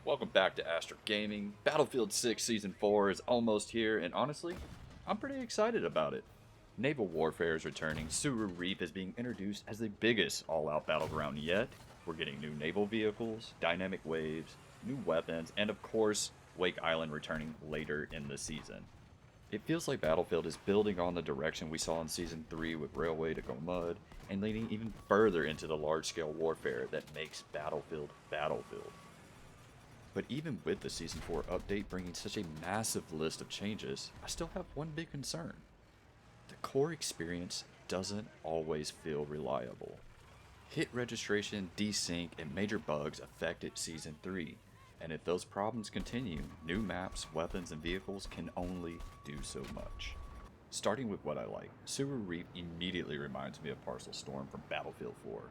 Welcome back to Astro Gaming. Battlefield 6 Season 4 is almost here, and honestly, I'm pretty excited about it. Naval warfare is returning, Tsuru Reef is being introduced as the biggest all-out battleground yet. We're getting new naval vehicles, dynamic waves, new weapons, and of course, Wake Island returning later in the season. It feels like Battlefield is building on the direction we saw in Season 3 with Railway to Go Mud, and leading even further into the large-scale warfare that makes Battlefield Battlefield. But even with the Season 4 update bringing such a massive list of changes, I still have one big concern. The core experience doesn't always feel reliable. Hit registration, desync, and major bugs affected Season 3, and if those problems continue, new maps, weapons, and vehicles can only do so much. Starting with what I like, Tsuru Reef immediately reminds me of Paracel Storm from Battlefield 4,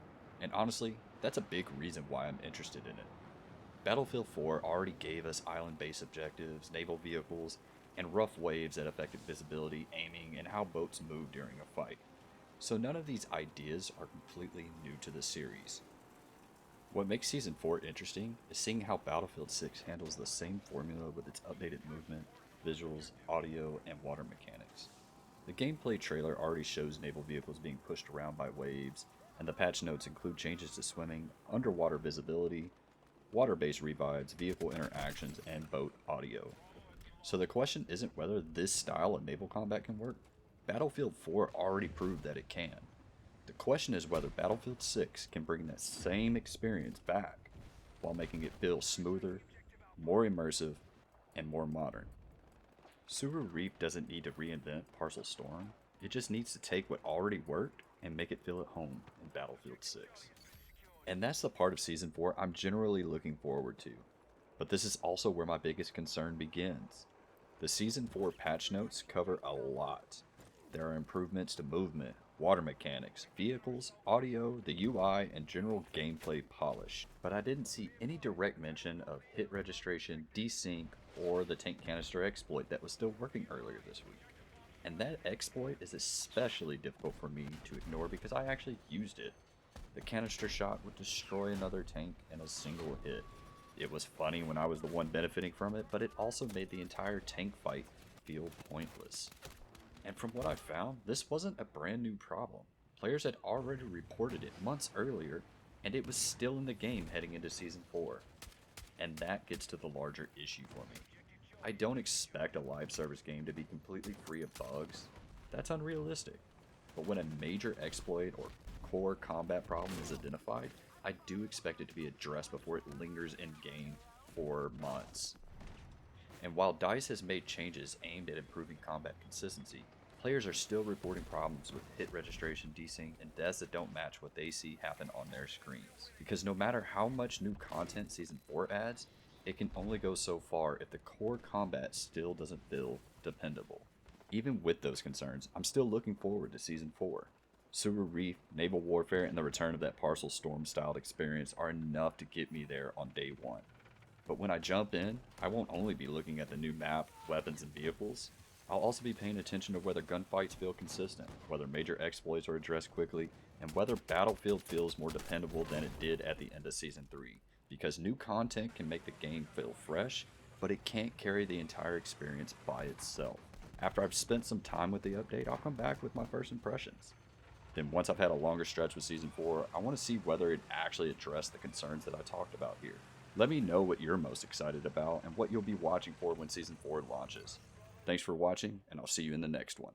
and honestly, that's a big reason why I'm interested in it. Battlefield 4 already gave us island-based objectives, naval vehicles, and rough waves that affected visibility, aiming, and how boats move during a fight. So none of these ideas are completely new to the series. What makes Season 4 interesting is seeing how Battlefield 6 handles the same formula with its updated movement, visuals, audio, and water mechanics. The gameplay trailer already shows naval vehicles being pushed around by waves, and the patch notes include changes to swimming, underwater visibility, water-based revives, vehicle interactions, and boat audio. So the question isn't whether this style of naval combat can work. Battlefield 4 already proved that it can. The question is whether Battlefield 6 can bring that same experience back while making it feel smoother, more immersive, and more modern. Tsuru Reef doesn't need to reinvent Paracel Storm, it just needs to take what already worked and make it feel at home in Battlefield 6. And that's the part of Season 4 I'm generally looking forward to. But this is also where my biggest concern begins. The Season 4 patch notes cover a lot. There are improvements to movement, water mechanics, vehicles, audio, the UI, and general gameplay polish. But I didn't see any direct mention of hit registration, desync, or the tank canister exploit that was still working earlier this week. And that exploit is especially difficult for me to ignore because I actually used it. The canister shot would destroy another tank in a single hit. It was funny when I was the one benefiting from it, but it also made the entire tank fight feel pointless. And from what I found, this wasn't a brand new problem. Players had already reported it months earlier, and it was still in the game heading into Season 4. And that gets to the larger issue for me. I don't expect a live service game to be completely free of bugs. That's unrealistic. But when a major exploit or core combat problem is identified, I do expect it to be addressed before it lingers in game for months. And while DICE has made changes aimed at improving combat consistency, players are still reporting problems with hit registration, desync, and deaths that don't match what they see happen on their screens. Because no matter how much new content Season 4 adds, it can only go so far if the core combat still doesn't feel dependable. Even with those concerns, I'm still looking forward to Season 4. Tsuru Reef, naval warfare, and the return of that Paracel Storm styled experience are enough to get me there on day one. But when I jump in, I won't only be looking at the new map, weapons, and vehicles. I'll also be paying attention to whether gunfights feel consistent, whether major exploits are addressed quickly, and whether Battlefield feels more dependable than it did at the end of Season 3. Because new content can make the game feel fresh, but it can't carry the entire experience by itself. After I've spent some time with the update, I'll come back with my first impressions. Then once I've had a longer stretch with Season 4, I want to see whether it actually addressed the concerns that I talked about here. Let me know what you're most excited about and what you'll be watching for when Season 4 launches. Thanks for watching, and I'll see you in the next one.